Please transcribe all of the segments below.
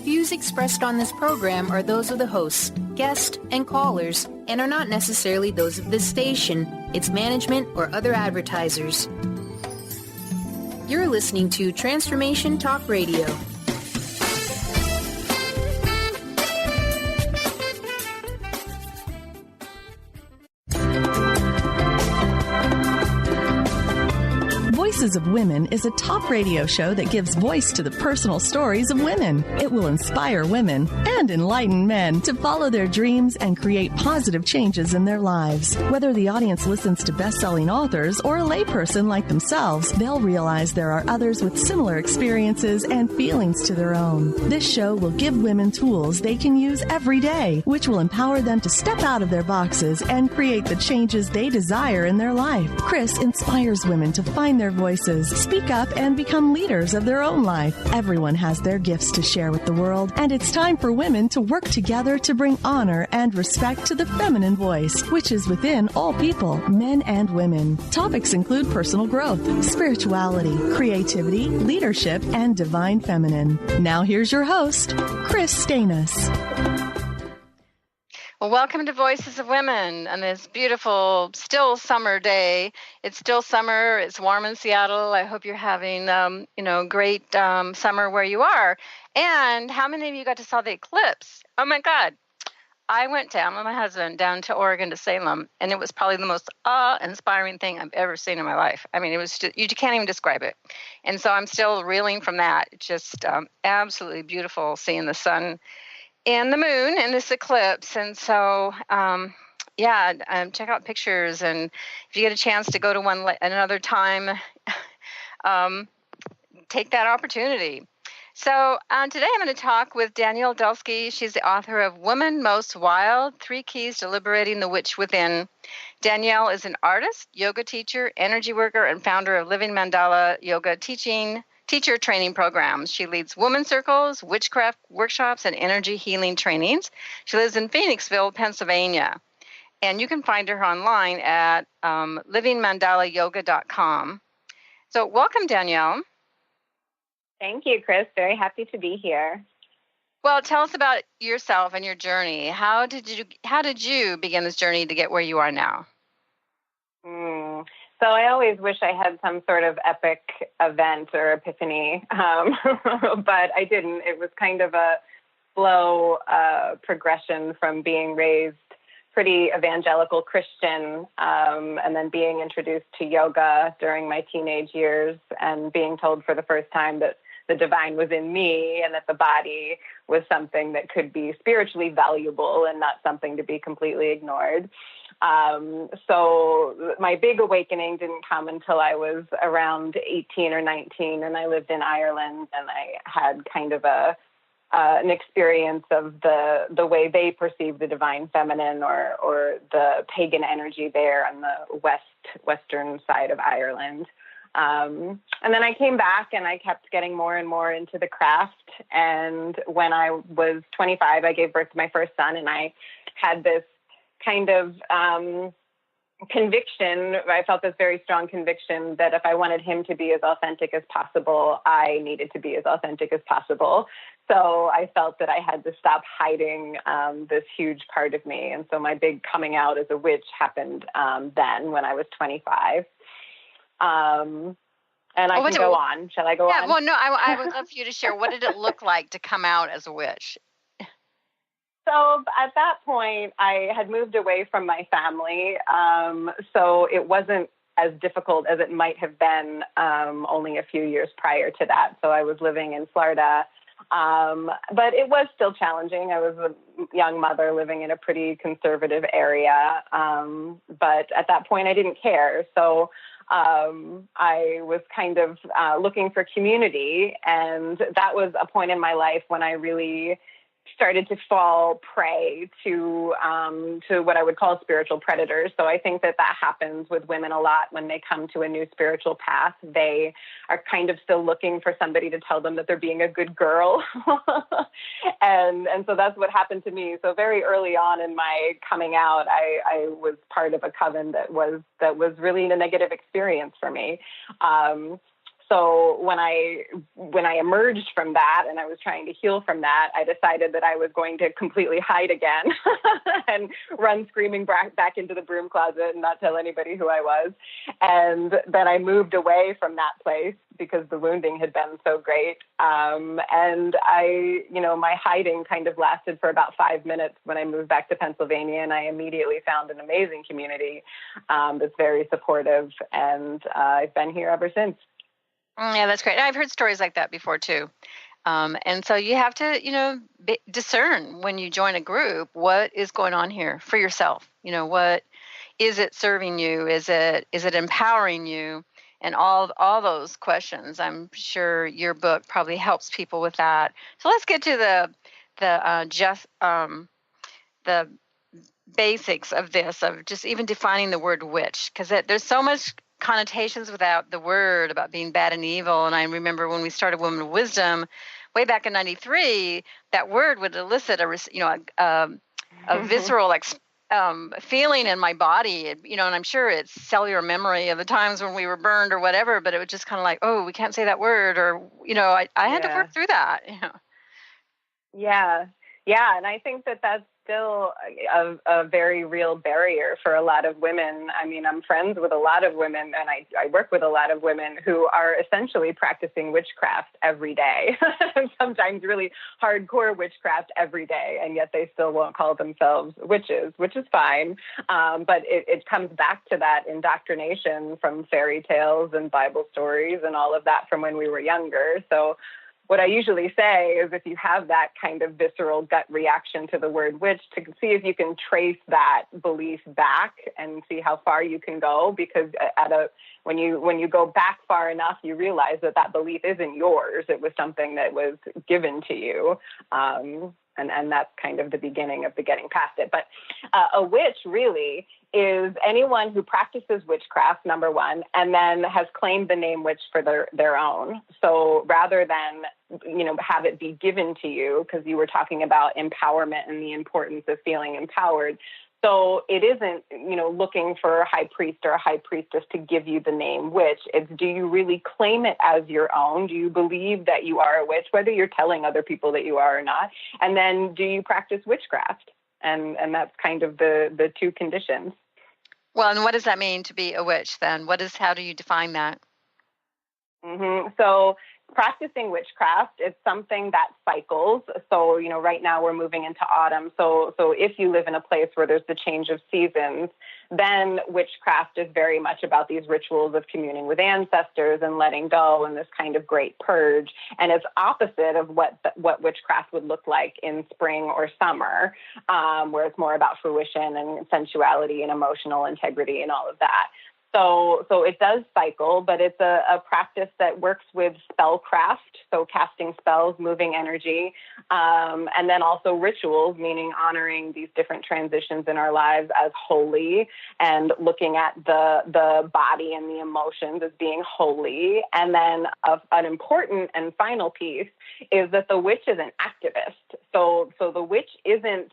views expressed on this program are those of the hosts, guests, and callers, and are not necessarily those of this station, its management, or other advertisers. You're listening to Transformation Talk Radio. Voices of Women is a talk radio show that gives voice to the personal stories of women. It will inspire women and enlighten men to follow their dreams and create positive changes in their lives. Whether the audience listens to best-selling authors or a layperson like themselves, they'll realize there are others with similar experiences and feelings to their own. This show will give women tools they can use every day, which will empower them to step out of their boxes and create the changes they desire in their life. Kris inspires women to find their voices, speak up, and become leaders of their own life. Everyone has their gifts to share with the world, and it's time for women to work together to bring honor and respect to the feminine voice, which is within all people, men and women. Topics include personal growth, spirituality, creativity, leadership, and divine feminine. Now here's your host, Kris Steinnes. Well, welcome to Voices of Women on this beautiful, still summer day. It's still summer. It's warm in Seattle. I hope you're having, great summer where you are. And how many of you got to saw the eclipse? Oh my God. I went down with my husband down to Oregon to Salem, and it was probably the most awe-inspiring thing I've ever seen in my life. I mean, it was just, you can't even describe it. And so I'm still reeling from that. It's just absolutely beautiful seeing the sun and the moon and this eclipse. And so, check out pictures. And if you get a chance to go to one another time, take that opportunity. So today I'm going to talk with Danielle Dulsky. She's the author of Woman Most Wild, 3 Keys to Liberating the Witch Within. Danielle is an artist, yoga teacher, energy worker, and founder of Living Mandala Yoga teacher training programs. She leads woman circles, witchcraft workshops, and energy healing trainings. She lives in Phoenixville, Pennsylvania. And you can find her online at livingmandalayoga.com. So welcome, Danielle. Thank you, Kris. Very happy to be here. Well, tell us about yourself and your journey. How did you begin this journey to get where you are now? So I always wish I had some sort of epic event or epiphany, but I didn't. It was kind of a slow progression from being raised pretty evangelical Christian and then being introduced to yoga during my teenage years and being told for the first time that the divine was in me and that the body was something that could be spiritually valuable and not something to be completely ignored. So my big awakening didn't come until I was around 18 or 19, and I lived in Ireland, and I had kind of an experience of the way they perceive the divine feminine or the pagan energy there on the western side of Ireland. And then I came back and I kept getting more and more into the craft. And when I was 25, I gave birth to my first son, and I had this kind of conviction. I felt this very strong conviction that if I wanted him to be as authentic as possible, I needed to be as authentic as possible. So I felt that I had to stop hiding this huge part of me. And so my big coming out as a witch happened then when I was 25. And I can go on. Shall I go on? Yeah, well, no, I would love for you to share. What did it look like to come out as a witch? So at that point, I had moved away from my family, so it wasn't as difficult as it might have been only a few years prior to that. So I was living in Florida, but it was still challenging. I was a young mother living in a pretty conservative area, but at that point, I didn't care. So I was kind of looking for community, and that was a point in my life when I really started to fall prey to what I would call spiritual predators. So I think that happens with women a lot when they come to a new spiritual path. They are kind of still looking for somebody to tell them that they're being a good girl. and so that's what happened to me. So very early on in my coming out, I was part of a coven that was really a negative experience for me. So when I emerged from that and I was trying to heal from that, I decided that I was going to completely hide again and run screaming back into the broom closet and not tell anybody who I was. And then I moved away from that place because the wounding had been so great. And my hiding kind of lasted for about 5 minutes when I moved back to Pennsylvania, and I immediately found an amazing community that's very supportive, and I've been here ever since. Yeah, that's great. I've heard stories like that before too. And so you have to, discern when you join a group, what is going on here for yourself? What is it serving you? Is it empowering you? And all those questions. I'm sure your book probably helps people with that. So let's get to the basics of this, of just even defining the word witch, because there's so much connotations without the word about being bad and evil. And I remember when we started Women of Wisdom way back in '93, that word would elicit a visceral feeling in my body, and I'm sure it's cellular memory of the times when we were burned or whatever, but it was just kind of like, oh, we can't say that word, or, I had to work through that. Yeah. And I think that that's still a very real barrier for a lot of women. I mean, I'm friends with a lot of women, and I work with a lot of women who are essentially practicing witchcraft every day, sometimes really hardcore witchcraft every day, and yet they still won't call themselves witches, which is fine. But it comes back to that indoctrination from fairy tales and Bible stories and all of that from when we were younger. So what I usually say is, if you have that kind of visceral gut reaction to the word witch, to see if you can trace that belief back and see how far you can go, because when you go back far enough, you realize that belief isn't yours. It was something that was given to you. And that's kind of the beginning of the getting past it. But a witch really is anyone who practices witchcraft, number one, and then has claimed the name witch for their own. So rather than, have it be given to you, because you were talking about empowerment and the importance of feeling empowered. So it isn't, looking for a high priest or a high priestess to give you the name witch. It's, do you really claim it as your own? Do you believe that you are a witch, whether you're telling other people that you are or not? And then do you practice witchcraft? And that's kind of the two conditions. Well, and what does that mean to be a witch then? How do you define that? Mm-hmm. So practicing witchcraft, it's something that cycles. So, right now we're moving into autumn. So if you live in a place where there's the change of seasons, then witchcraft is very much about these rituals of communing with ancestors and letting go and this kind of great purge. And it's opposite of what witchcraft would look like in spring or summer, where it's more about fruition and sensuality and emotional integrity and all of that. So it does cycle, but it's a practice that works with spellcraft, so casting spells, moving energy, and then also rituals, meaning honoring these different transitions in our lives as holy and looking at the body and the emotions as being holy. And then an important and final piece is that the witch is an activist. So the witch isn't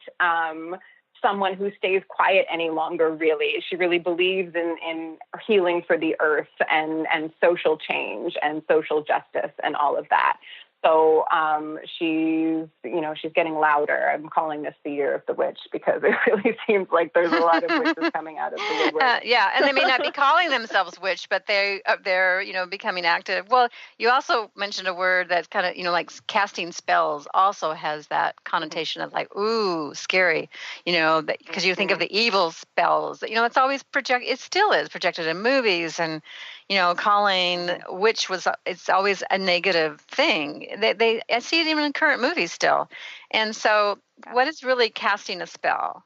someone who stays quiet any longer, really. She really believes in healing for the earth and social change and social justice and all of that. So she's getting louder. I'm calling this the year of the witch because it really seems like there's a lot of witches coming out of the woodwork. Yeah, and they may not be calling themselves witch, but they're becoming active. Well, you also mentioned a word that's kind of like casting spells. Also has that connotation of like, ooh, scary. Because you think of the evil spells. It's always projected. It still is projected in movies, and calling witch it's always a negative thing. I see it even in current movies still. And so what is really casting a spell?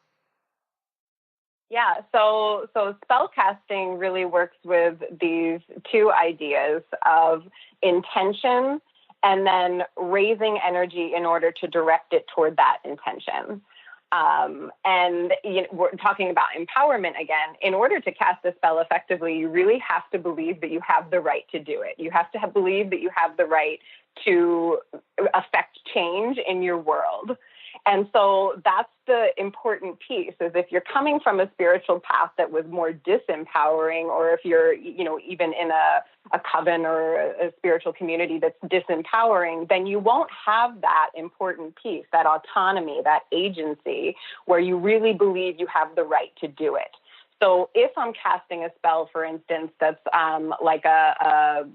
Yeah, so spell casting really works with these two ideas of intention and then raising energy in order to direct it toward that intention. And we're talking about empowerment again. In order to cast a spell effectively, you really have to believe that you have the right to do it. You have to believe that you have the right to affect change in your world. And so that's the important piece, is if you're coming from a spiritual path that was more disempowering, or if you're, even in a coven or a spiritual community that's disempowering, then you won't have that important piece, that autonomy, that agency, where you really believe you have the right to do it. So if I'm casting a spell, for instance, that's like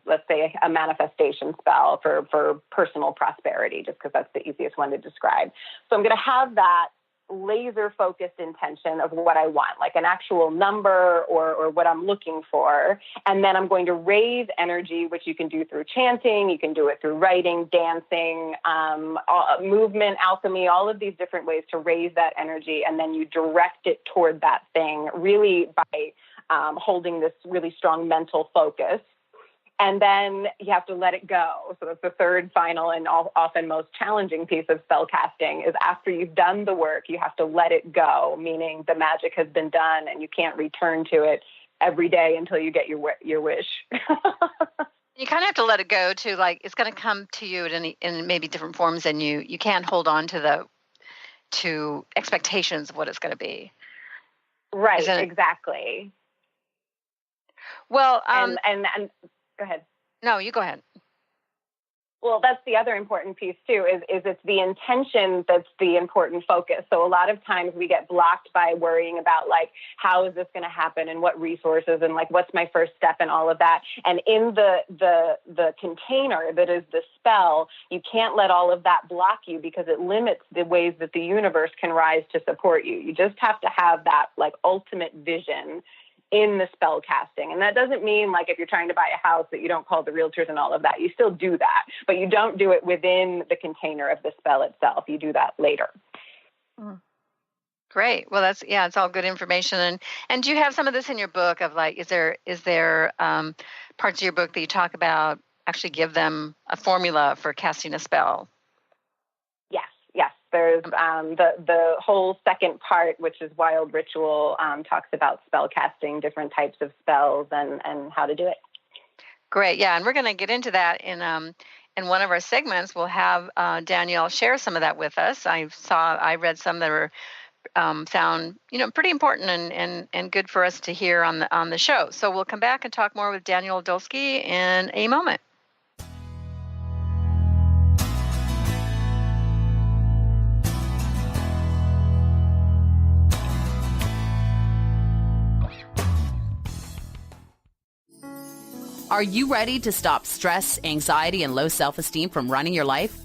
let's say a manifestation spell for personal prosperity, just because that's the easiest one to describe. So I'm going to have that laser-focused intention of what I want, like an actual number or what I'm looking for. And then I'm going to raise energy, which you can do through chanting, you can do it through writing, dancing, movement, alchemy, all of these different ways to raise that energy. And then you direct it toward that thing, really by holding this really strong mental focus. And then you have to let it go. So that's the third, final, and often most challenging piece of spell casting is after you've done the work, you have to let it go, meaning the magic has been done and you can't return to it every day until you get your wish. You kind of have to let it go to, like, it's going to come to you in maybe different forms, and you can't hold on to expectations of what it's going to be. Right, exactly. Well, and go ahead. No, you go ahead. Well, that's the other important piece too, is it's the intention that's the important focus. So a lot of times we get blocked by worrying about, like, how is this going to happen and what resources and, like, what's my first step and all of that. And in the container that is the spell, you can't let all of that block you because it limits the ways that the universe can rise to support you. You just have to have that, like, ultimate vision in the spell casting. And that doesn't mean, like, if you're trying to buy a house, that you don't call the realtors and all of that. You still do that, but you don't do it within the container of the spell itself. You do that later. Great. Well, it's all good information. And do you have some of this in your book of, like, is there parts of your book that you talk about actually give them a formula for casting a spell? Yes. There's the whole second part, which is Wild Ritual, talks about spell casting, different types of spells, and how to do it. Great, yeah, and we're going to get into that in one of our segments. We'll have Danielle share some of that with us. I read some that were sound pretty important and good for us to hear on the show. So we'll come back and talk more with Danielle Dulsky in a moment. Are you ready to stop stress, anxiety, and low self-esteem from running your life?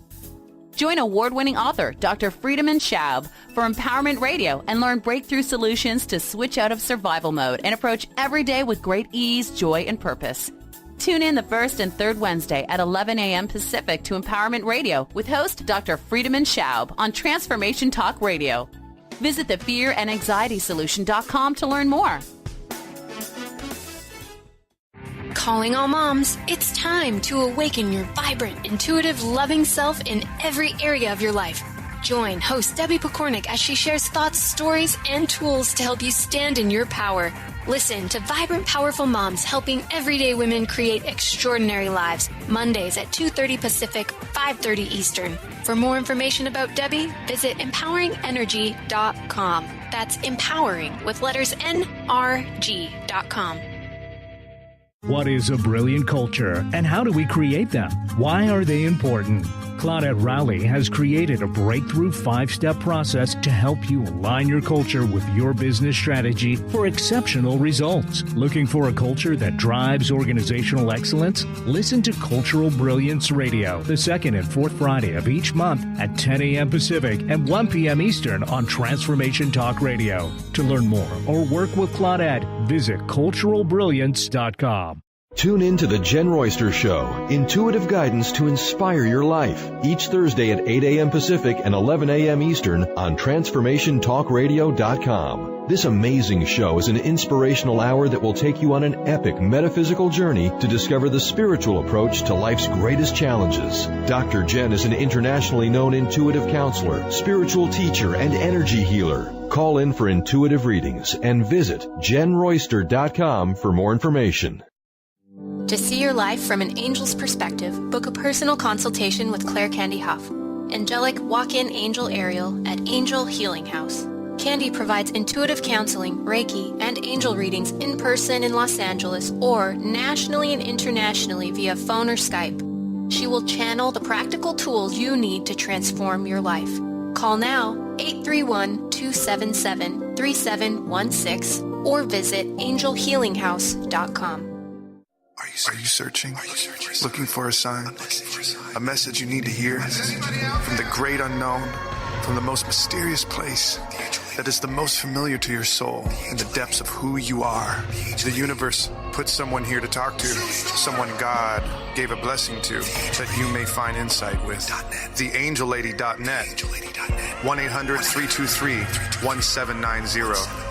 Join award-winning author Dr. Friedemann Schaub for Empowerment Radio and learn breakthrough solutions to switch out of survival mode and approach every day with great ease, joy, and purpose. Tune in the first and third Wednesday at 11 a.m. Pacific to Empowerment Radio with host Dr. Friedemann Schaub on Transformation Talk Radio. Visit thefearandanxietysolution.com to learn more. Calling all moms, it's time to awaken your vibrant, intuitive, loving self in every area of your life. Join host Debbie Pokornik as she shares thoughts, stories, and tools to help you stand in your power. Listen to Vibrant, Powerful Moms helping everyday women create extraordinary lives. Mondays at 2:30 Pacific, 5:30 Eastern. For more information about Debbie, visit empoweringenergy.com. That's empowering with letters NRG.com. What is a brilliant culture, and how do we create them? Why are they important? Claudette Rowley has created a breakthrough 5-step process to help you align your culture with your business strategy for exceptional results. Looking for a culture that drives organizational excellence? Listen to Cultural Brilliance Radio, the second and fourth Friday of each month at 10 a.m. Pacific and 1 p.m. Eastern on Transformation Talk Radio. To learn more or work with Claudette, visit culturalbrilliance.com. Tune in to The Jen Royster Show, intuitive guidance to inspire your life, each Thursday at 8 a.m. Pacific and 11 a.m. Eastern on TransformationTalkRadio.com. This amazing show is an inspirational hour that will take you on an epic metaphysical journey to discover the spiritual approach to life's greatest challenges. Dr. Jen is an internationally known intuitive counselor, spiritual teacher, and energy healer. Call in for intuitive readings and visit JenRoyster.com for more information. To see your life from an angel's perspective, book a personal consultation with Claire Candy Huff, angelic walk-in angel Ariel at Angel Healing House. Candy provides intuitive counseling, Reiki, and angel readings in person in Los Angeles or nationally and internationally via phone or Skype. She will channel the practical tools you need to transform your life. Call now, 831-277-3716, or visit angelhealinghouse.com. Are you searching? Looking for a sign? A message you need to hear? From the great unknown? From the most mysterious place that is the most familiar to your soul in the depths of who you are? The universe put someone here to talk to, someone God gave a blessing to, that you may find insight with. TheAngelLady.net. 1-800-323-1790.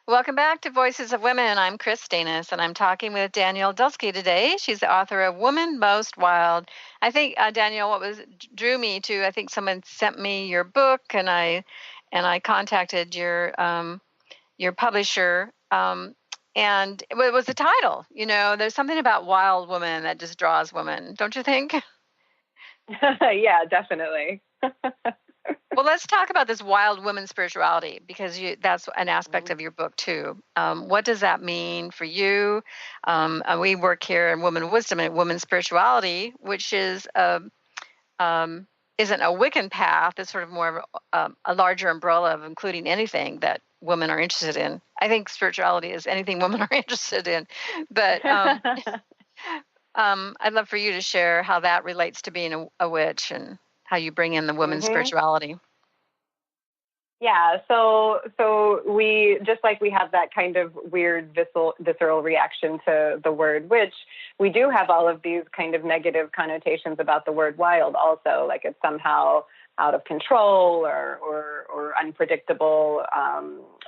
Welcome back to Voices of Women. I'm Kris Steinnes, and I'm talking with Danielle Dulsky today. She's the author of Woman Most Wild. I think, Danielle, what drew me to, I think someone sent me your book, and I contacted your publisher, and it was the title. You know, there's something about wild woman that just draws women, don't you think? Yeah, definitely. Well, let's talk about this wild woman spirituality, because that's an aspect of your book too. What does that mean for you? We work here in Woman Wisdom and Woman Spirituality, which isn't a Wiccan path. It's sort of more of a larger umbrella of including anything that women are interested in. I think spirituality is anything women are interested in. But I'd love for you to share how that relates to being a witch and how you bring in the women's spirituality. Yeah, so we, just like we have that kind of weird visceral reaction to the word witch, we do have all of these kind of negative connotations about the word wild also, like it's somehow out of control or unpredictable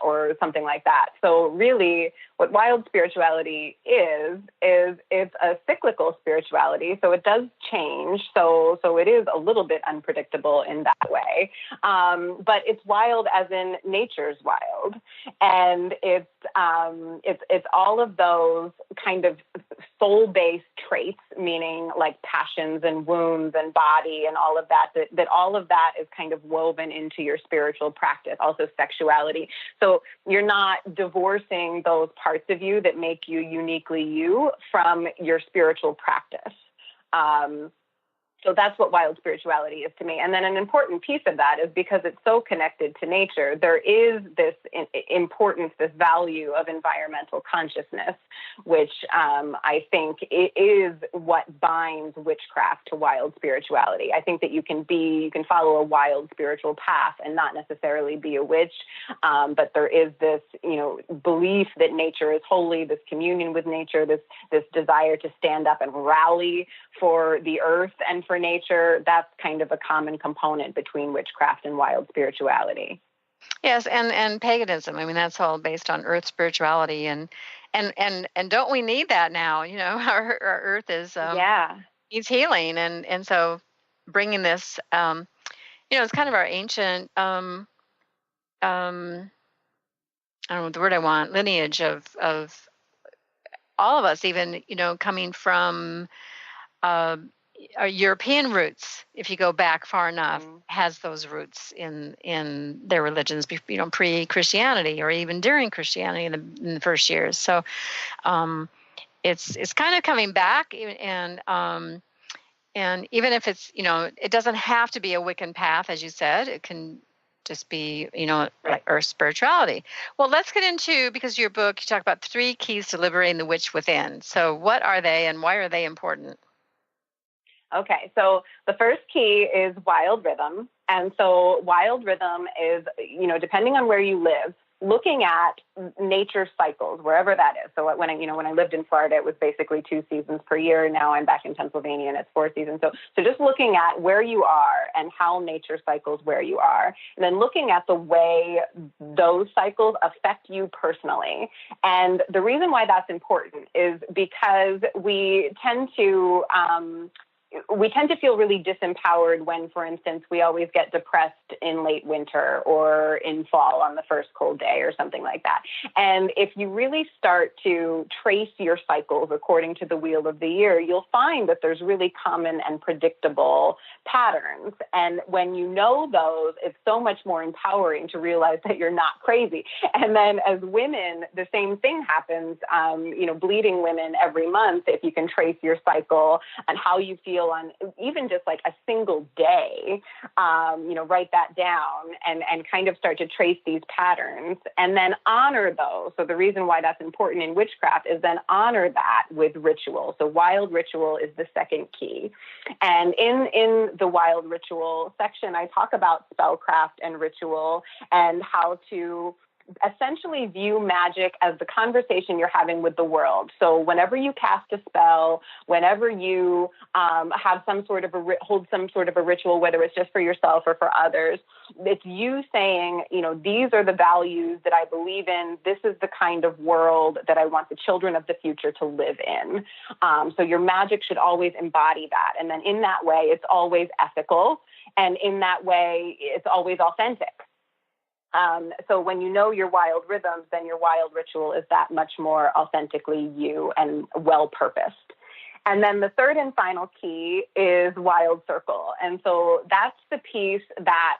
or something like that. So really what wild spirituality is it's a cyclical spirituality. So it does change. So it is a little bit unpredictable in that way. But it's wild as in nature's wild. And it's all of those kind of soul-based traits, meaning like passions and wounds and body and all of that all of that is kind of woven into your spiritual practice, also sexuality. So you're not divorcing those parts of you that make you uniquely you from your spiritual practice. So that's what wild spirituality is to me. And then an important piece of that is because it's so connected to nature, there is this importance, this value of environmental consciousness, which I think is what binds witchcraft to wild spirituality. I think that you can follow a wild spiritual path and not necessarily be a witch, but there is this, belief that nature is holy, this communion with nature, this desire to stand up and rally for the earth and for nature. That's kind of a common component between witchcraft and wild spirituality. Yes, and paganism. I mean, that's all based on earth spirituality, and don't we need that now? Our earth is needs healing, and so bringing this, it's kind of our ancient, I don't know the word I want, lineage of all of us, even coming from our European roots, if you go back far enough, has those roots in their religions, pre-Christianity or even during Christianity in the first years. So it's kind of coming back, and even if it's it doesn't have to be a Wiccan path, as you said, it can just be like earth spirituality. Well, let's get into, because your book, you talk about 3 keys to liberating the witch within. So what are they and why are they important? Okay, so the first key is wild rhythm. And so wild rhythm is, depending on where you live, looking at nature cycles, wherever that is. So when I lived in Florida, it was basically 2 seasons per year. Now I'm back in Pennsylvania and it's 4 seasons. So just looking at where you are and how nature cycles where you are, and then looking at the way those cycles affect you personally. And the reason why that's important is because we tend to we tend to feel really disempowered when, for instance, we always get depressed in late winter or in fall on the first cold day or something like that. And if you really start to trace your cycles according to the wheel of the year, you'll find that there's really common and predictable patterns. And when you know those, it's so much more empowering to realize that you're not crazy. And then as women, the same thing happens, bleeding women every month, if you can trace your cycle and how you feel on even just like a single day, write that down and kind of start to trace these patterns and then honor those. So the reason why that's important in witchcraft is then honor that with ritual. So wild ritual is the second key. And in the wild ritual section, I talk about spellcraft and ritual and how to essentially view magic as the conversation you're having with the world. So whenever you cast a spell, whenever you have some sort of hold some sort of a ritual, whether it's just for yourself or for others, it's you saying, these are the values that I believe in. This is the kind of world that I want the children of the future to live in. So your magic should always embody that. And then in that way, it's always ethical. And in that way, it's always authentic. So when you know your wild rhythms, then your wild ritual is that much more authentically you and well-purposed. And then the third and final key is wild circle. And so that's the piece that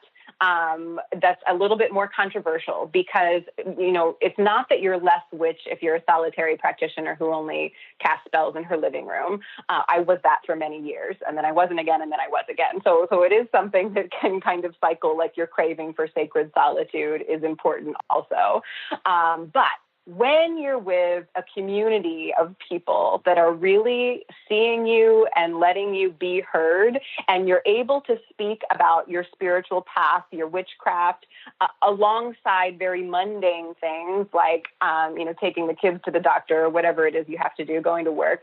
that's a little bit more controversial because, it's not that you're less witch if you're a solitary practitioner who only casts spells in her living room. I was that for many years, and then I wasn't again, and then I was again. So it is something that can kind of cycle, like your craving for sacred solitude is important also. But when you're with a community of people that are really seeing you and letting you be heard, and you're able to speak about your spiritual path, your witchcraft, alongside very mundane things like, taking the kids to the doctor or whatever it is you have to do, going to work,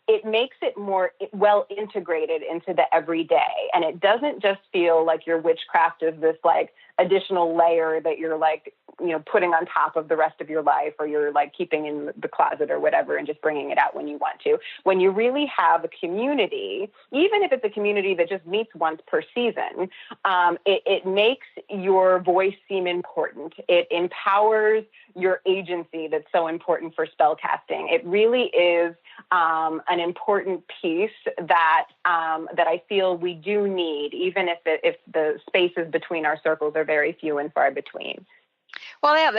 it makes it more well integrated into the everyday. And it doesn't just feel like your witchcraft is this like additional layer that you're like, putting on top of the rest of your life, or you're like keeping in the closet or whatever and just bringing it out when you want to. When you really have a community, even if it's a community that just meets once per season, it makes your voice seem important. It empowers your agency that's so important for spell casting. It really is an important piece that I feel we do need, even if the spaces between our circles are very few and far between. Well, yeah,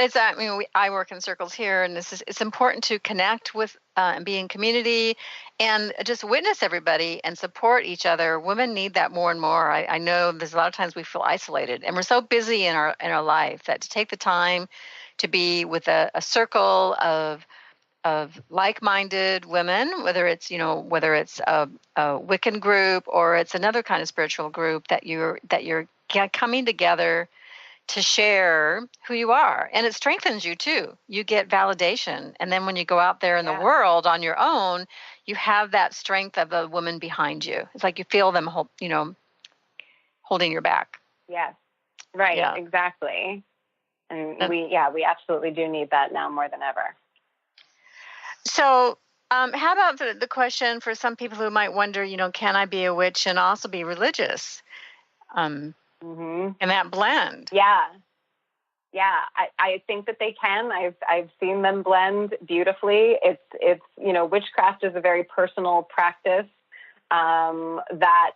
I work in circles here, and it's important to connect with and be in community and just witness everybody and support each other. Women need that more and more. I know there's a lot of times we feel isolated, and we're so busy in our life that to take the time to be with a circle of like-minded women, whether it's a Wiccan group or it's another kind of spiritual group that you're coming together to share who you are. And it strengthens you too. You get validation. And then when you go out there in the world on your own, you have that strength of a woman behind you. It's like you feel them holding your back. Yes. Right. Yeah. Exactly. And we absolutely do need that now more than ever. So how about the question for some people who might wonder, can I be a witch and also be religious? And that blend. Yeah. I think that they can. I've seen them blend beautifully. It's witchcraft is a very personal practice. That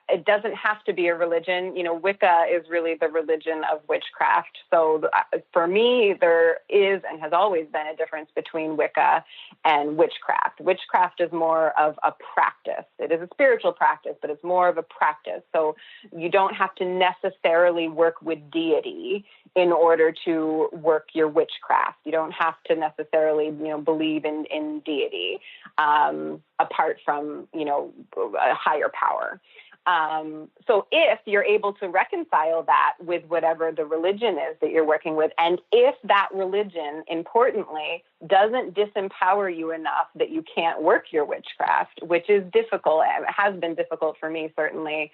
it doesn't have to be a religion. Wicca is really the religion of witchcraft. So for me, there is and has always been a difference between Wicca and witchcraft. Witchcraft is more of a practice. It is a spiritual practice, but it's more of a practice. So you don't have to necessarily work with deity in order to work your witchcraft. You don't have to necessarily, believe in deity, apart from, a higher power. So if you're able to reconcile that with whatever the religion is that you're working with, and if that religion, importantly, doesn't disempower you enough that you can't work your witchcraft, which is difficult, it has been difficult for me, certainly.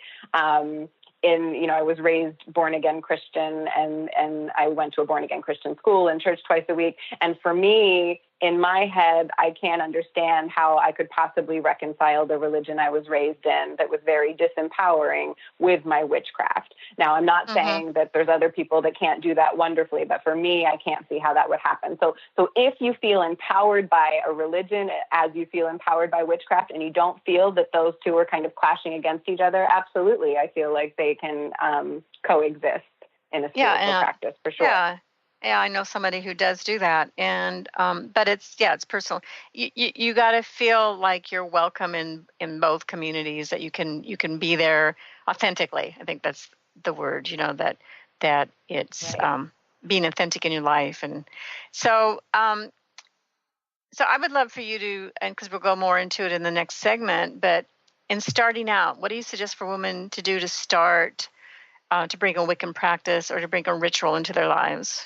I was raised born-again Christian, and I went to a born-again Christian school and church twice a week. And for me, in my head, I can't understand how I could possibly reconcile the religion I was raised in that was very disempowering with my witchcraft. Now, I'm not saying that there's other people that can't do that wonderfully, but for me, I can't see how that would happen. So if you feel empowered by a religion as you feel empowered by witchcraft, and you don't feel that those two are kind of clashing against each other, absolutely, I feel like they can coexist in a spiritual practice, for sure. Yeah, I know somebody who does do that, and but it's personal. You got to feel like you're welcome in both communities, that you can be there authentically. I think that's the word. That it's being authentic in your life, and so I would love for you to, and because we'll go more into it in the next segment, but in starting out, what do you suggest for women to do to start to bring a Wiccan practice or to bring a ritual into their lives?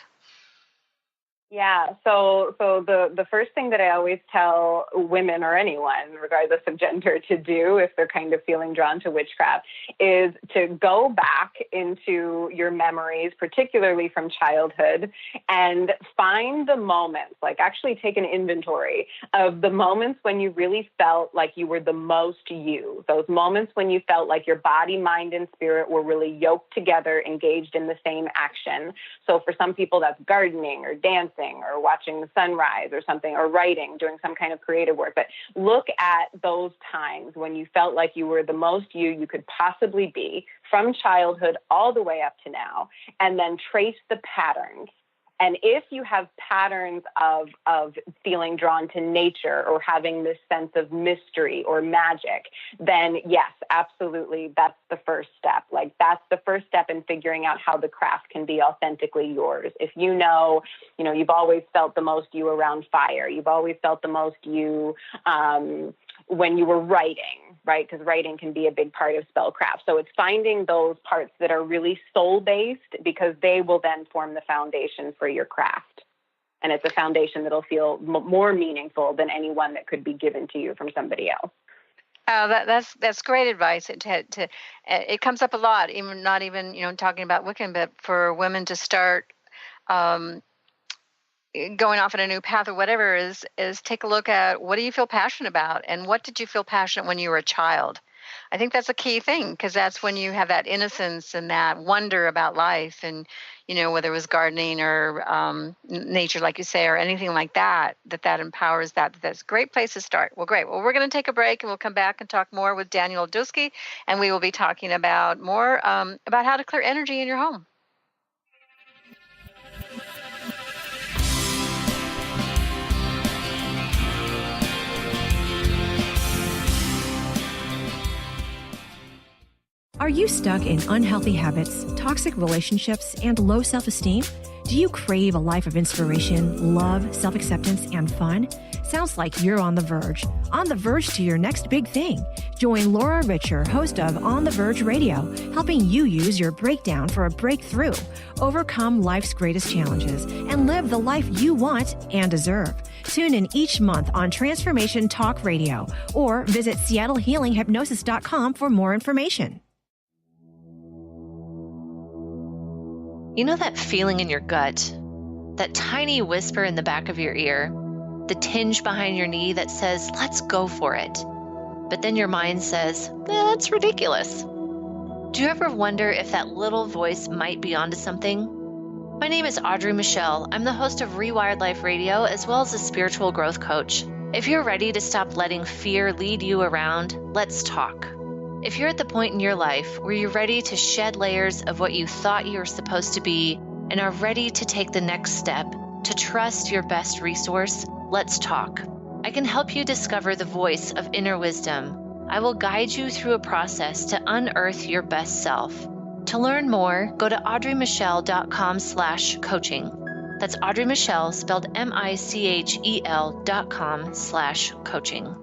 Yeah, so the first thing that I always tell women or anyone, regardless of gender, to do if they're kind of feeling drawn to witchcraft is to go back into your memories, particularly from childhood, and find the moments, like actually take an inventory of the moments when you really felt like you were the most you, those moments when you felt like your body, mind, and spirit were really yoked together, engaged in the same action. So for some people, that's gardening or dancing, or watching the sunrise or something, or writing, doing some kind of creative work. But look at those times when you felt like you were the most you could possibly be, from childhood all the way up to now, and then trace the patterns. And if you have patterns of feeling drawn to nature or having this sense of mystery or magic, then yes, absolutely, that's the first step. Like, that's the first step in figuring out how the craft can be authentically yours. If you've always felt the most you around fire, you've always felt the most you when you were writing, right? Because writing can be a big part of spellcraft. So it's finding those parts that are really soul-based, because they will then form the foundation for your craft. And it's a foundation that'll feel more meaningful than any one that could be given to you from somebody else. Oh, that's great advice. It comes up a lot, even not even talking about Wiccan, but for women to start going off on a new path or whatever is take a look at, what do you feel passionate about, and what did you feel passionate when you were a child? I think that's a key thing, because that's when you have that innocence and that wonder about life, and whether it was gardening or nature, like you say, or anything like that empowers that. That's a great place to start. Well, great. Well, we're going to take a break, and we'll come back and talk more with Danielle Dulsky, and we will be talking about more about how to clear energy in your home. Are you stuck in unhealthy habits, toxic relationships, and low self-esteem? Do you crave a life of inspiration, love, self-acceptance, and fun? Sounds like you're on the verge to your next big thing. Join Laura Richer, host of On the Verge Radio, helping you use your breakdown for a breakthrough, overcome life's greatest challenges, and live the life you want and deserve. Tune in each month on Transformation Talk Radio, or visit SeattleHealingHypnosis.com for more information. You know that feeling in your gut, that tiny whisper in the back of your ear, the tinge behind your knee that says, let's go for it. But then your mind says, that's ridiculous. Do you ever wonder if that little voice might be onto something? My name is Audrey Michelle. I'm the host of Rewired Life Radio, as well as a spiritual growth coach. If you're ready to stop letting fear lead you around, let's talk. If you're at the point in your life where you're ready to shed layers of what you thought you were supposed to be and are ready to take the next step, to trust your best resource, let's talk. I can help you discover the voice of inner wisdom. I will guide you through a process to unearth your best self. To learn more, go to audreymichelle.com/coaching. That's Audrey Michelle, spelled MICHEL.com/coaching.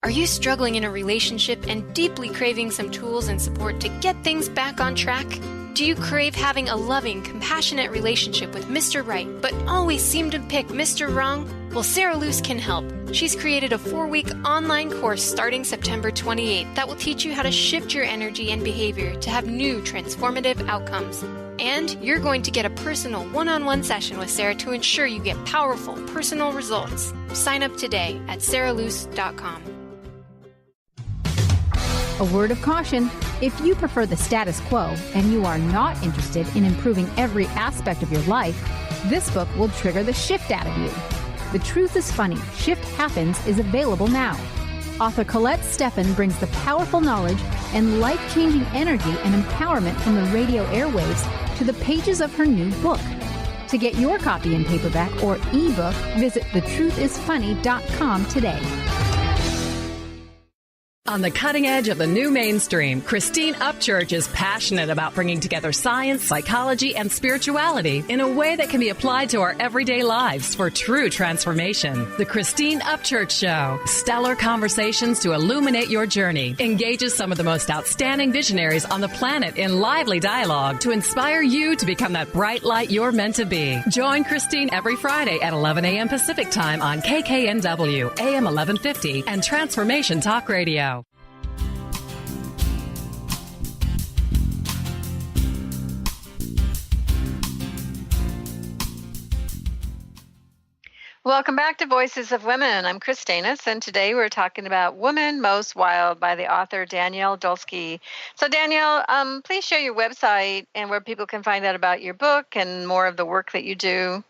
Are you struggling in a relationship and deeply craving some tools and support to get things back on track? Do you crave having a loving, compassionate relationship with Mr. Right, but always seem to pick Mr. Wrong? Well, Sarah Luce can help. She's created a 4-week online course starting September 28th that will teach you how to shift your energy and behavior to have new transformative outcomes. And you're going to get a personal one-on-one session with Sarah to ensure you get powerful, personal results. Sign up today at sarahluce.com. A word of caution: if you prefer the status quo and you are not interested in improving every aspect of your life, this book will trigger the shift out of you. The Truth is Funny, Shift Happens is available now. Author Colette Steffen brings the powerful knowledge and life-changing energy and empowerment from the radio airwaves to the pages of her new book. To get your copy in paperback or ebook, visit thetruthisfunny.com today. On the cutting edge of the new mainstream, Christine Upchurch is passionate about bringing together science, psychology, and spirituality in a way that can be applied to our everyday lives for true transformation. The Christine Upchurch Show, stellar conversations to illuminate your journey, engages some of the most outstanding visionaries on the planet in lively dialogue to inspire you to become that bright light you're meant to be. Join Christine every Friday at 11 a.m. Pacific Time on KKNW, AM 1150, and Transformation Talk Radio. Welcome back to Voices of Women. I'm Kris Steinnes, and today we're talking about Woman Most Wild by the author Danielle Dulsky. So Danielle, please share your website and where people can find out about your book and more of the work that you do.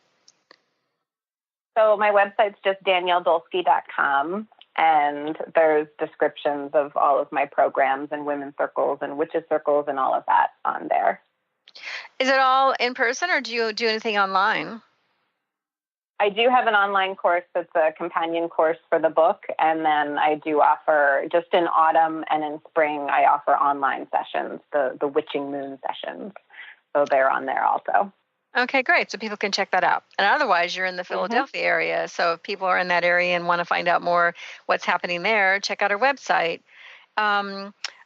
So my website's just danielledulsky.com, and there's descriptions of all of my programs and women's circles and witches circles and all of that on there. Is it all in person, or do you do anything online? I do have an online course that's a companion course for the book, and then I do offer, just in autumn and in spring, I offer online sessions, the Witching Moon sessions. So they're on there also. Okay, great. So people can check that out. And otherwise, you're in the Philadelphia area. So if people are in that area and want to find out more what's happening there, check out our website.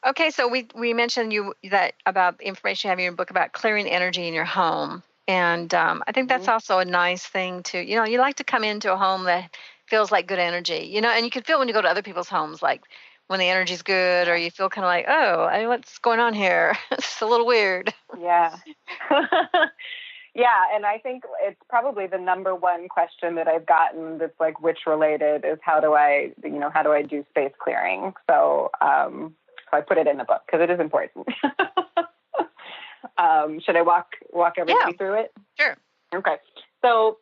Okay, so we mentioned that about information you have in your book about clearing energy in your home. And I think that's also a nice thing to, you like to come into a home that feels like good energy, and you can feel when you go to other people's homes, like when the energy's good, or you feel kind of like, oh, what's going on here? It's a little weird. Yeah. Yeah. And I think it's probably the number one question that I've gotten that's like witch related is how do I do space clearing? So I put it in the book because it is important. Should I walk everybody through it? Sure. Okay. So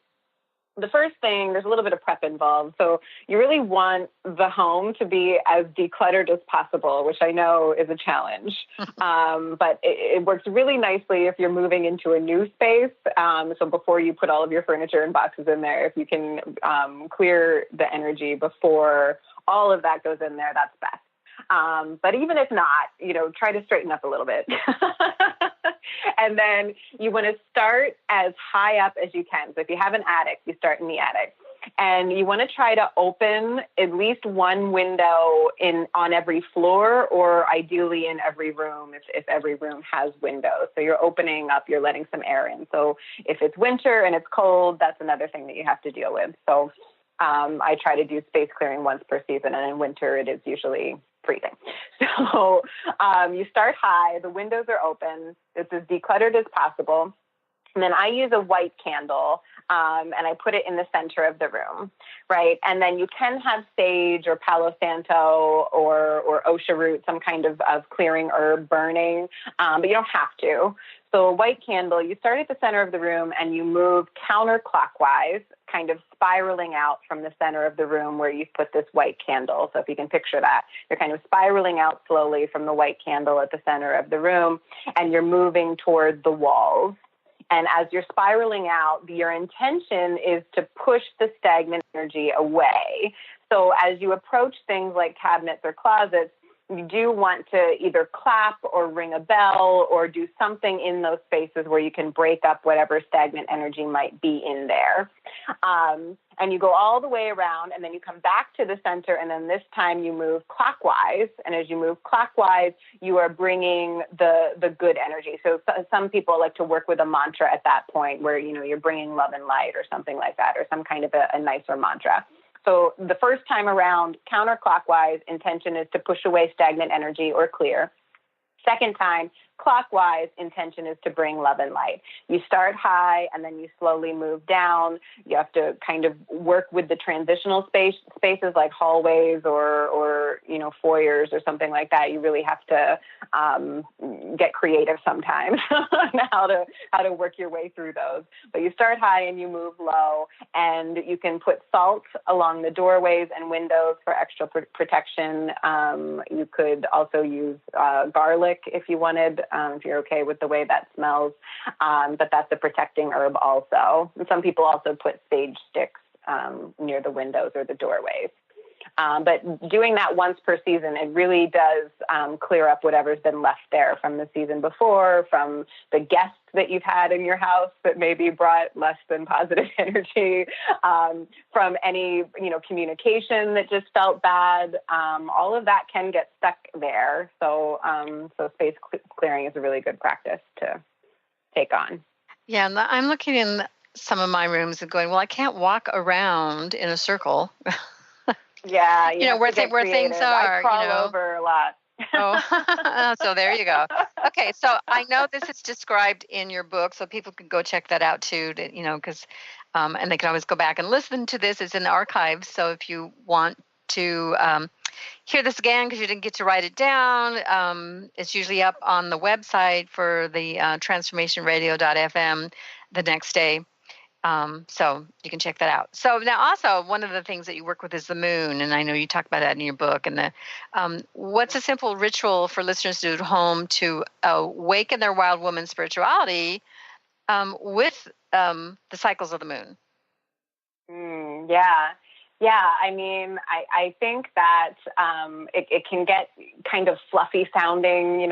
the first thing, there's a little bit of prep involved. So you really want the home to be as decluttered as possible, which I know is a challenge. But it works really nicely if you're moving into a new space. So before you put all of your furniture and boxes in there, if you can clear the energy before all of that goes in there, that's best. But even if not, try to straighten up a little bit. And then you want to start as high up as you can. So if you have an attic, you start in the attic. And you want to try to open at least one window on every floor, or ideally in every room if every room has windows. So you're opening up, you're letting some air in. So if it's winter and it's cold, that's another thing that you have to deal with. So I try to do space clearing once per season, and in winter it is usually freezing. So you start high, the windows are open, it's as decluttered as possible. And then I use a white candle, and I put it in the center of the room, right? And then you can have sage or Palo Santo or Osha root, some kind of clearing herb burning, but you don't have to. So a white candle, you start at the center of the room and you move counterclockwise, kind of spiraling out from the center of the room where you've put this white candle. So if you can picture that, you're kind of spiraling out slowly from the white candle at the center of the room, and you're moving toward the walls. And as you're spiraling out, your intention is to push the stagnant energy away. So as you approach things like cabinets or closets, you do want to either clap or ring a bell or do something in those spaces where you can break up whatever stagnant energy might be in there. And you go all the way around, and then you come back to the center, and then this time you move clockwise. And as you move clockwise, you are bringing the good energy. So some people like to work with a mantra at that point where, you're bringing love and light or something like that, or some kind of a nicer mantra. So the first time around, counterclockwise, intention is to push away stagnant energy or clear. Second time, clockwise, intention is to bring love and light. You start high and then you slowly move down. You have to kind of work with the transitional spaces like hallways or foyers or something like that. You really have to get creative sometimes on how to work your way through those. But you start high and you move low, and you can put salt along the doorways and windows for extra protection. You could also use garlic if you wanted, if you're okay with the way that smells. But that's a protecting herb also. And some people also put sage sticks near the windows or the doorways. But doing that once per season, it really does clear up whatever's been left there from the season before, from the guests that you've had in your house that maybe brought less than positive energy, from any, communication that just felt bad. All of that can get stuck there. So space clearing is a really good practice to take on. Yeah, and I'm looking in some of my rooms and going, well, I can't walk around in a circle. Yeah, where things are. I crawl over a lot. Oh, so there you go. Okay, so I know this is described in your book, so people can go check that out too. Because and they can always go back and listen to this. It's in the archives. So if you want to hear this again because you didn't get to write it down, it's usually up on the website for the transformationradio.fm the next day. So you can check that out. So now also one of the things that you work with is the moon. And I know you talk about that in your book. And what's a simple ritual for listeners to do at home to awaken their wild woman spirituality with the cycles of the moon? Yeah. I mean, I think that it can get kind of fluffy sounding,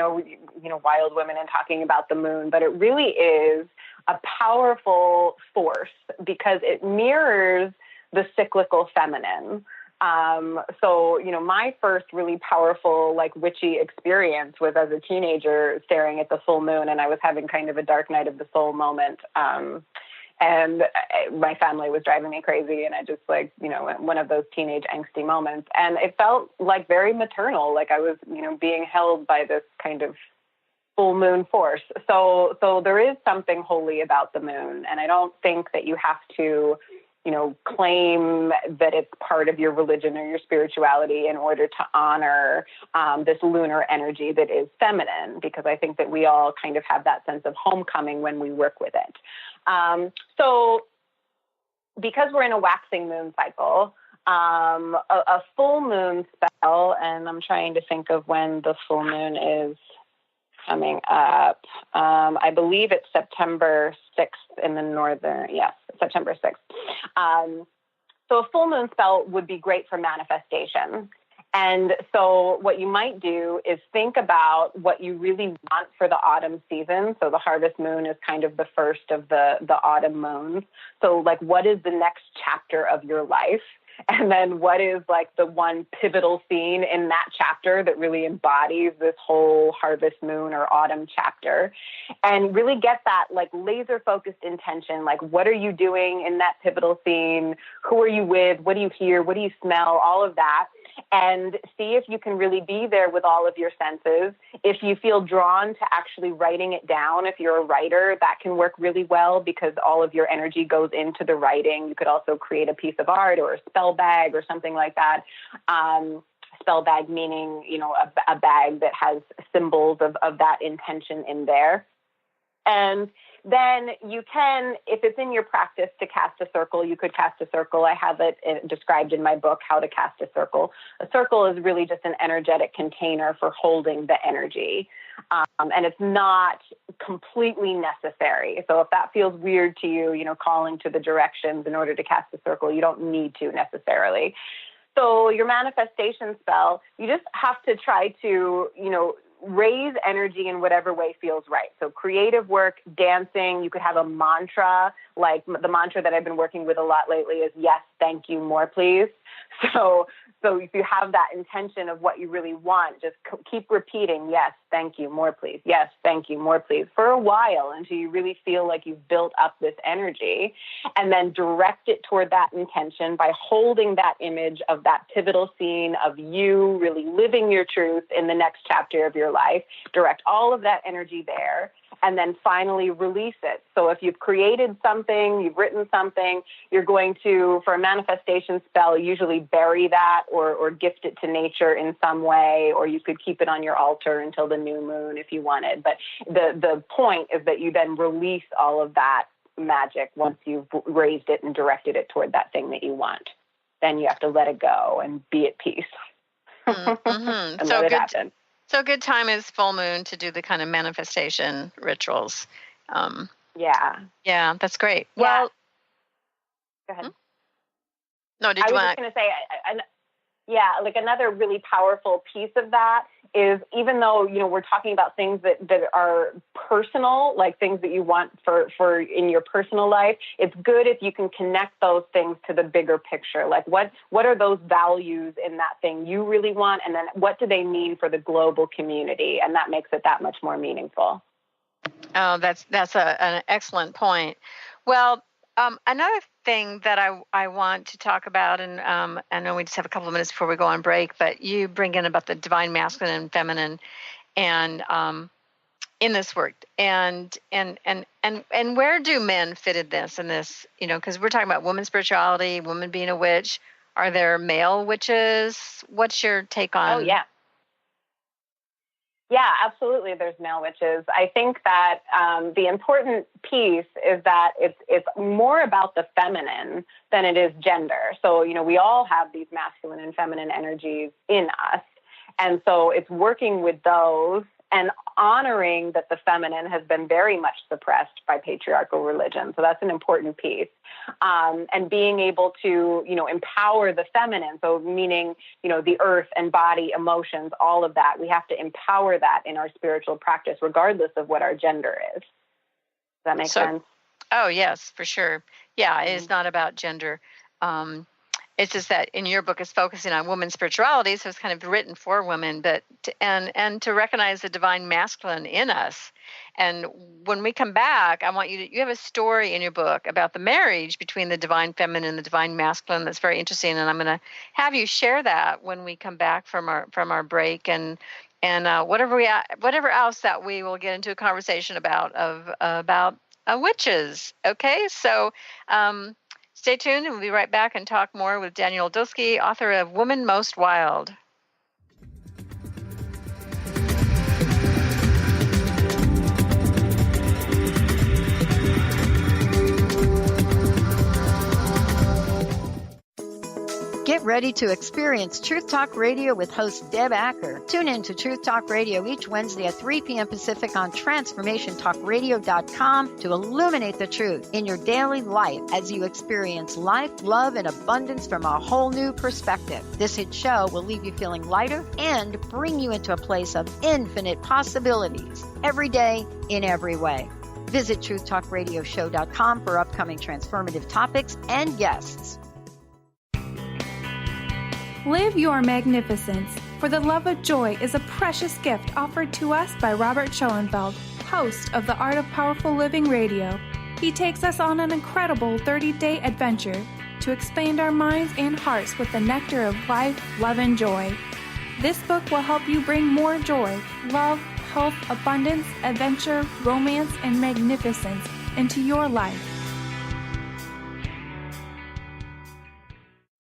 wild women and talking about the moon, but it really is a powerful force because it mirrors the cyclical feminine. So, my first really powerful, witchy experience was as a teenager staring at the full moon, and I was having kind of a dark night of the soul moment. And my family was driving me crazy, and I just one of those teenage angsty moments. And it felt very maternal, like I was, being held by this kind of full moon force. So there is something holy about the moon. And I don't think that you have to, claim that it's part of your religion or your spirituality in order to honor this lunar energy that is feminine, because I think that we all kind of have that sense of homecoming when we work with it. So because we're in a waxing moon cycle, a full moon spell, and I'm trying to think of when the full moon is coming up. I believe it's September 6th in the northern, yes, September 6th. So a full moon spell would be great for manifestation. And so what you might do is think about what you really want for the autumn season. So the harvest moon is kind of the first of the autumn moons. So what is the next chapter of your life? And then what is the one pivotal scene in that chapter that really embodies this whole harvest moon or autumn chapter? And really get that laser focused intention. What are you doing in that pivotal scene? Who are you with? What do you hear? What do you smell? All of that. And see if you can really be there with all of your senses. If you feel drawn to actually writing it down, if you're a writer, that can work really well because all of your energy goes into the writing. You could also create a piece of art or a spell bag or something like that. Spell bag meaning, a bag that has symbols of that intention in there. And then you can, if it's in your practice to cast a circle, you could cast a circle. I have it described in my book, How to Cast a Circle. A circle is really just an energetic container for holding the energy. And it's not completely necessary. So if that feels weird to you, calling to the directions in order to cast a circle, you don't need to necessarily. So your manifestation spell, you just have to try to, raise energy in whatever way feels right. So creative work, dancing, you could have a mantra, like the mantra that I've been working with a lot lately is yes, thank you, more please. So So if you have that intention of what you really want, just keep repeating, yes, thank you, more please. Yes, thank you, more please, for a while until you really feel like you've built up this energy, and then direct it toward that intention by holding that image of that pivotal scene of you really living your truth in the next chapter of your life. Direct all of that energy there, and then finally release it. So if you've created something, you've written something, you're going to, for a manifestation spell, usually bury that or gift it to nature in some way, or you could keep it on your altar until the new moon if you wanted. But the point is that you then release all of that magic once you've raised it and directed it toward that thing that you want. Then you have to let it go and be at peace. Mm-hmm. And let it happen. So a good time is full moon to do the kind of manifestation rituals. Yeah, that's great. Yeah. Well, go ahead. No, I was just going to say, like another really powerful piece of that is, even though, we're talking about things that are personal, like things that you want for in your personal life, it's good if you can connect those things to the bigger picture. Like what are those values in that thing you really want? And then what do they mean for the global community? And that makes it that much more meaningful. Oh, that's an excellent point. Well, another thing that I want to talk about, and I know we just have a couple of minutes before we go on break, but you bring in about the divine masculine and feminine, and in this work, and where do men fit in this? Because we're talking about women's spirituality, women being a witch. Are there male witches? What's your take on? Oh, yeah. Yeah, absolutely. There's male witches. I think that the important piece is that it's more about the feminine than it is gender. So, we all have these masculine and feminine energies in us. And so it's working with those and honoring that the feminine has been very much suppressed by patriarchal religion. So that's an important piece. And being able to, empower the feminine. So meaning, the earth and body, emotions, all of that. We have to empower that in our spiritual practice, regardless of what our gender is. Does that make sense? Oh, yes, for sure. Yeah, it is not about gender. It's just that in your book, it's focusing on women's spirituality, so it's kind of written for women, but and to recognize the divine masculine in us. And when we come back, I want you have a story in your book about the marriage between the divine feminine and the divine masculine that's very interesting, and I'm going to have you share that when we come back from our break, and whatever else that we will get into a conversation about witches. Okay, so. Stay tuned, and we'll be right back and talk more with Danielle Dulsky, author of Woman Most Wild. Get ready to experience Truth Talk Radio with host Deb Acker. Tune in to Truth Talk Radio each Wednesday at 3 p.m. Pacific on TransformationTalkRadio.com to illuminate the truth in your daily life as you experience life, love, and abundance from a whole new perspective. This hit show will leave you feeling lighter and bring you into a place of infinite possibilities every day in every way. Visit TruthTalkRadioshow.com for upcoming transformative topics and guests. Live your magnificence, for the love of joy is a precious gift offered to us by Robert Schoenfeld, host of the Art of Powerful Living Radio. He takes us on an incredible 30-day adventure to expand our minds and hearts with the nectar of life, love, and joy. This book will help you bring more joy, love, health, abundance, adventure, romance, and magnificence into your life.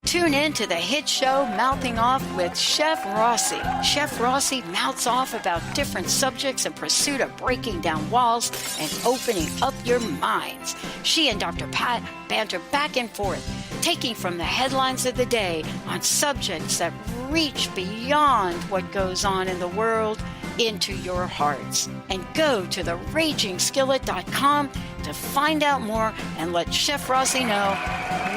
Tune in to the hit show Mouthing Off with Chef Rossi. Chef Rossi mouths off about different subjects in pursuit of breaking down walls and opening up your minds. She and Dr. Pat banter back and forth, taking from the headlines of the day on subjects that reach beyond what goes on in the world into your hearts. And go to theragingskillet.com to find out more and let Chef Rossi know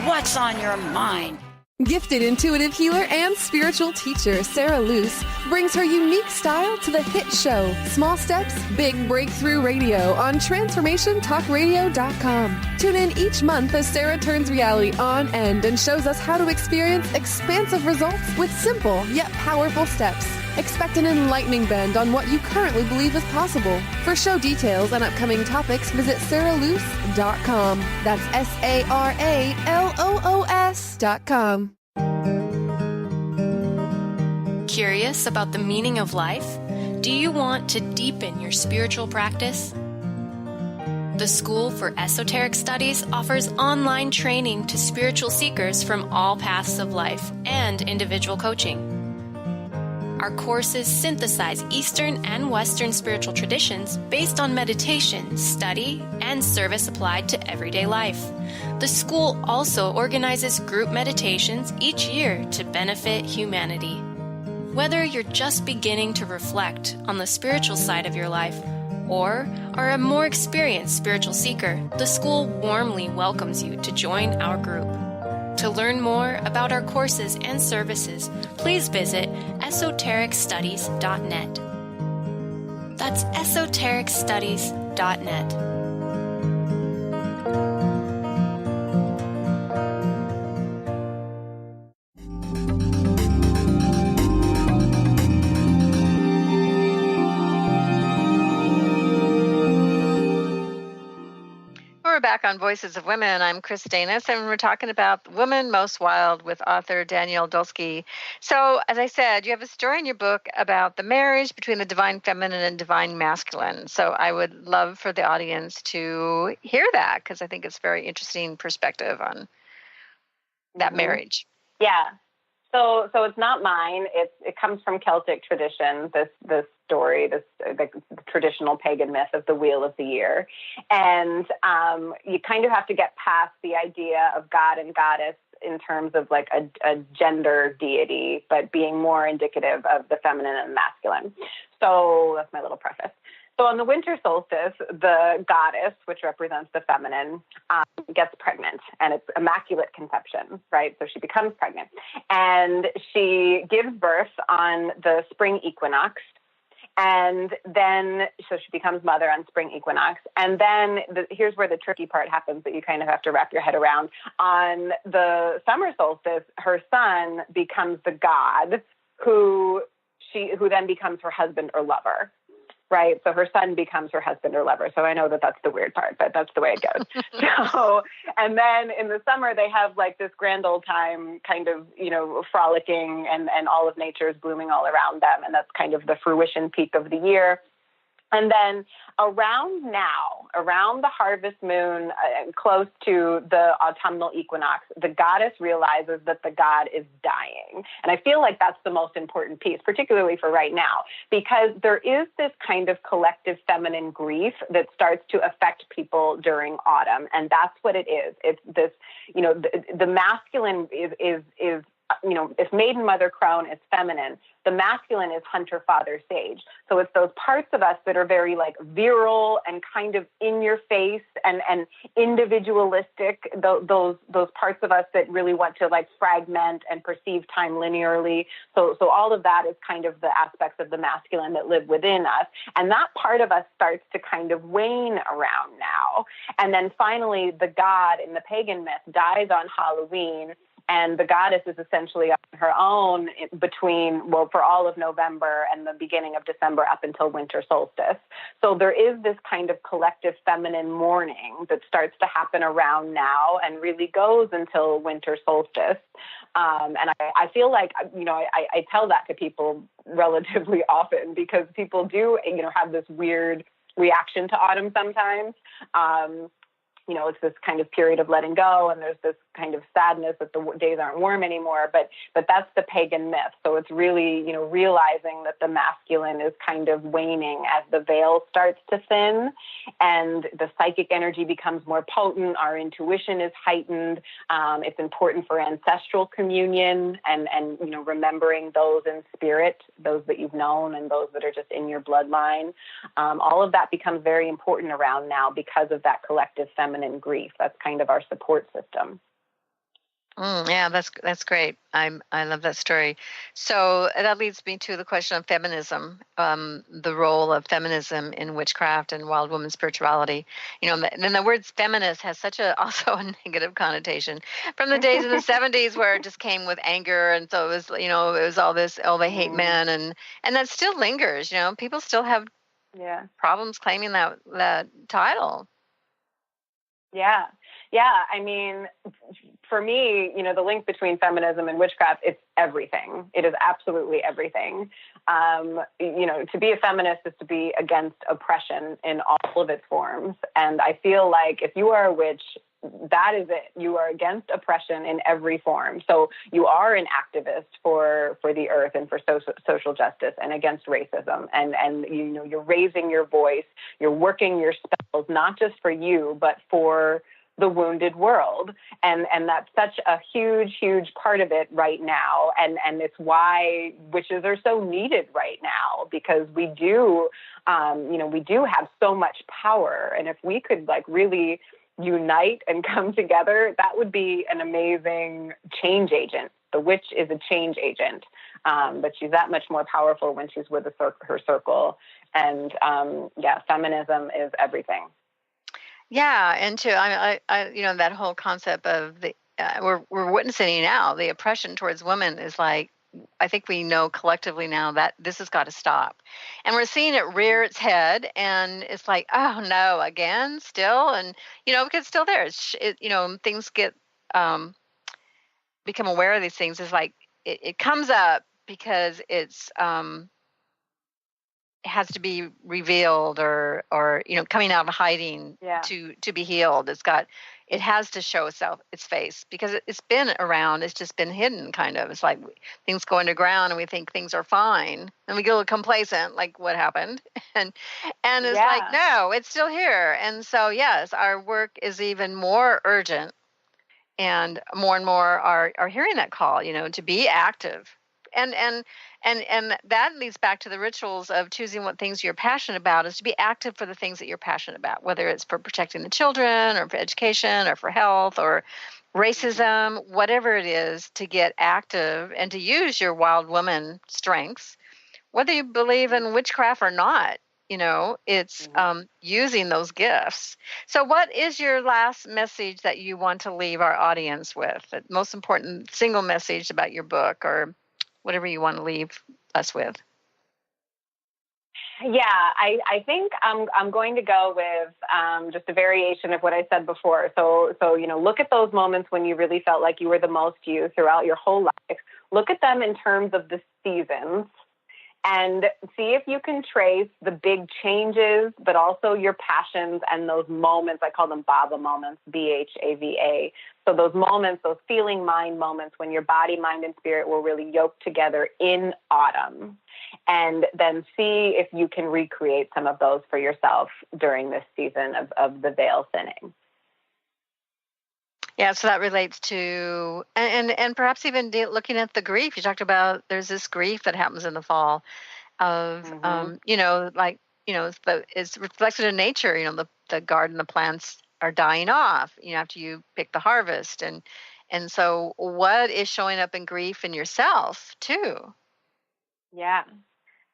what's on your mind. Gifted intuitive healer and spiritual teacher Sarah Luce brings her unique style to the hit show Small Steps, Big Breakthrough Radio on TransformationTalkRadio.com. Tune in each month as Sarah turns reality on end and shows us how to experience expansive results with simple yet powerful steps. Expect an enlightening bend on what you currently believe is possible. For show details and upcoming topics, visit sarahluce.com. That's SARALOOS.com. Curious about the meaning of life? Do you want to deepen your spiritual practice? The School for Esoteric Studies offers online training to spiritual seekers from all paths of life and individual coaching. Our courses synthesize Eastern and Western spiritual traditions based on meditation, study, and service applied to everyday life. The school also organizes group meditations each year to benefit humanity. Whether you're just beginning to reflect on the spiritual side of your life or are a more experienced spiritual seeker, the school warmly welcomes you to join our group. To learn more about our courses and services, please visit esotericstudies.net. That's esotericstudies.net. We're back on Voices of Women. I'm Kris Steinnes, and we're talking about Woman Most Wild with author Danielle Dulsky. So, as I said, you have a story in your book about the marriage between the divine feminine and divine masculine. So I would love for the audience to hear that, because I think it's a very interesting perspective on that marriage. Yeah. So it's not mine. It comes from Celtic tradition, this story, the traditional pagan myth of the Wheel of the Year. And you kind of have to get past the idea of God and goddess in terms of like a gender deity, but being more indicative of the feminine and masculine. So that's my little preface. So on the winter solstice, the goddess, which represents the feminine, gets pregnant, and it's immaculate conception, right? So she becomes pregnant, and she gives birth on the spring equinox, and then so she becomes mother on spring equinox, and then here's where the tricky part happens that you kind of have to wrap your head around. On the summer solstice, her son becomes the god who then becomes her husband or lover. Right. So her son becomes her husband or lover. So I know that that's the weird part, but that's the way it goes. So, and then in the summer, they have like this grand old time kind of, frolicking and all of nature is blooming all around them. And that's kind of the fruition peak of the year. And then around the harvest moon, close to the autumnal equinox, the goddess realizes that the god is dying. And I feel like that's the most important piece, particularly for right now, because there is this kind of collective feminine grief that starts to affect people during autumn. And that's what it is. It's this, the masculine is if maiden, mother, crone is feminine, the masculine is hunter, father, sage. So it's those parts of us that are very like virile and kind of in your face and individualistic, those parts of us that really want to like fragment and perceive time linearly. So all of that is kind of the aspects of the masculine that live within us. And that part of us starts to kind of wane around now. And then finally, the god in the pagan myth dies on Halloween. And the goddess is essentially on her own for all of November and the beginning of December up until winter solstice. So there is this kind of collective feminine mourning that starts to happen around now and really goes until winter solstice. And I feel like, I tell that to people relatively often because people do, have this weird reaction to autumn sometimes. It's this kind of period of letting go, and there's this kind of sadness that the days aren't warm anymore. But that's the pagan myth. So it's really, realizing that the masculine is kind of waning as the veil starts to thin, and the psychic energy becomes more potent. Our intuition is heightened. It's important for ancestral communion and remembering those in spirit, those that you've known and those that are just in your bloodline. All of that becomes very important around now because of that collective feminine grief. That's kind of our support system. Yeah, that's great. I love that story. So that leads me to the question of feminism, the role of feminism in witchcraft and wild woman spirituality. Then the word feminist has such a also a negative connotation from the days in the 70s where it just came with anger, and so it was it was all this, oh, they hate men, and that still lingers. People still have problems claiming that title. Yeah. Yeah. I mean, for me, the link between feminism and witchcraft, it's everything. It is absolutely everything. To be a feminist is to be against oppression in all of its forms. And I feel like if you are a witch, that is it. You are against oppression in every form. So you are an activist for the earth and for social justice and against racism. And you're raising your voice. You're working your spells, not just for you, but for the wounded world. And that's such a huge, huge part of it right now. And it's why witches are so needed right now, because we do have so much power. And if we could really unite and come together, that would be an amazing change agent. The witch is a change agent, but she's that much more powerful when she's with her circle. And feminism is everything. Yeah, and I that whole concept of the we're witnessing now, the oppression towards women is like, I think we know collectively now that this has got to stop. And we're seeing it rear its head, and it's like, oh no, again, still, and because it's still there. Things get become aware of these things. It's like it comes up because it's has to be revealed or coming out of hiding to be healed. It has to show its face, because it's been around. It's just been hidden, kind of. It's like things go underground and we think things are fine, and we get a little complacent, like what happened, and it's like, no, it's still here. And so yes, our work is even more urgent, and more are hearing that call, to be active. And that leads back to the rituals of choosing what things you're passionate about, is to be active for the things that you're passionate about, whether it's for protecting the children or for education or for health or racism, whatever it is, to get active and to use your wild woman strengths, whether you believe in witchcraft or not. It's using those gifts. So what is your last message that you want to leave our audience with? The most important single message about your book, or whatever you want to leave us with? Yeah, I think I'm going to go with just a variation of what I said before. So look at those moments when you really felt like you were the most you throughout your whole life. Look at them in terms of the seasons, and see if you can trace the big changes, but also your passions and those moments. I call them Bhava moments, BHAVA. So those moments, those feeling mind moments when your body, mind, and spirit were really yoked together in autumn. And then see if you can recreate some of those for yourself during this season of the veil thinning. Yeah, so that relates to, and perhaps even looking at the grief. You talked about there's this grief that happens in the fall of, it's reflected in nature. The garden, the plants are dying off, after you pick the harvest. And so what is showing up in grief in yourself too? Yeah.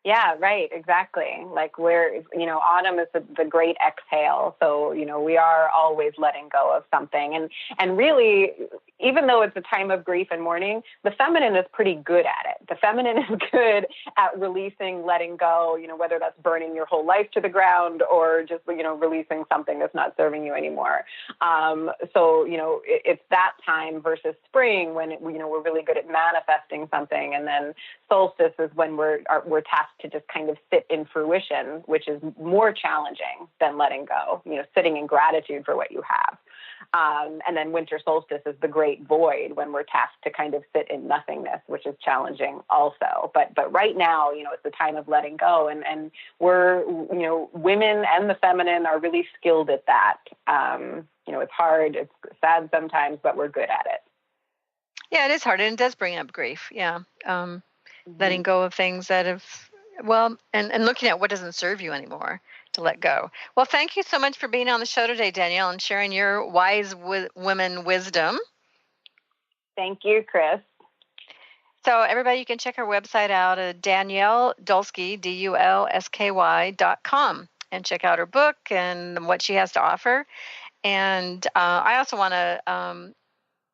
Yeah, right. Exactly. Like autumn is the great exhale. So, we are always letting go of something. And really, even though it's a time of grief and mourning, the feminine is pretty good at it. The feminine is good at releasing, letting go, whether that's burning your whole life to the ground or just, releasing something that's not serving you anymore. It's that time versus spring when, we're really good at manifesting something. And then solstice is when we're tasked to just kind of sit in fruition, which is more challenging than letting go, sitting in gratitude for what you have. And then winter solstice is the great void, when we're tasked to kind of sit in nothingness, which is challenging also. But right now, it's the time of letting go. And we're, women and the feminine are really skilled at that. It's hard, it's sad sometimes, but we're good at it. Yeah, it is hard. And it does bring up grief. Yeah. Letting go of things that have, and looking at what doesn't serve you anymore, to let go. Well, thank you so much for being on the show today, Danielle, and sharing your wise women wisdom. Thank you, Kris. So everybody, you can check her website out at Danielle Dulsky, DULSKY.com, and check out her book and what she has to offer. And I also want to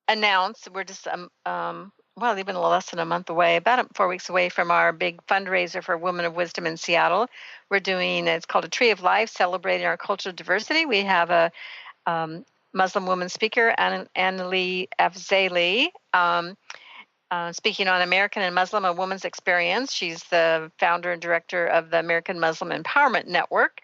announce we're just even less than a month away, about 4 weeks away from our big fundraiser for Women of Wisdom in Seattle. We're doing, it's called A Tree of Life, celebrating our cultural diversity. We have a Muslim woman speaker, Annalie Afzali, speaking on American and Muslim, a woman's experience. She's the founder and director of the American Muslim Empowerment Network.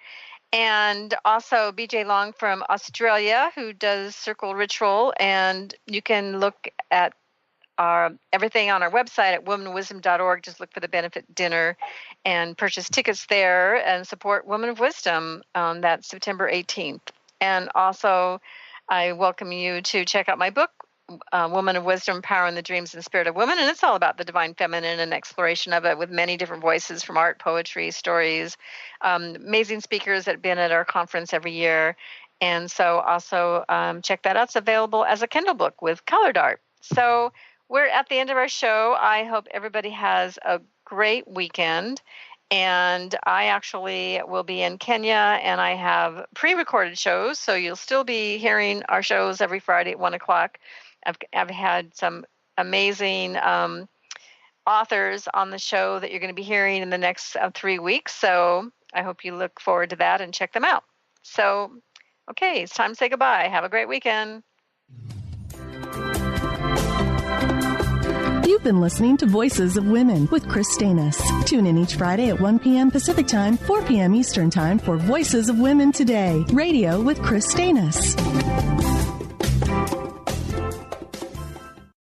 And also BJ Long from Australia, who does Circle Ritual. And you can look at everything on our website at womenwisdom.org. Just look for the benefit dinner and purchase tickets there and support Women of Wisdom on that September 18th. And also, I welcome you to check out my book, Woman of Wisdom, Power in the Dreams and Spirit of Women. And it's all about the divine feminine and exploration of it with many different voices from art, poetry, stories, amazing speakers that have been at our conference every year. And so also check that out. It's available as a Kindle book with colored art. So we're at the end of our show. I hope everybody has a great weekend. And I actually will be in Kenya, and I have pre-recorded shows, so you'll still be hearing our shows every Friday at 1 o'clock. I've had some amazing authors on the show that you're going to be hearing in the next 3 weeks, so I hope you look forward to that and check them out. So, okay, it's time to say goodbye. Have a great weekend. You've been listening to Voices of Women with Kris Steinnes. Tune in each Friday at 1 p.m. Pacific Time, 4 p.m. Eastern Time for Voices of Women Today, radio with Kris Steinnes.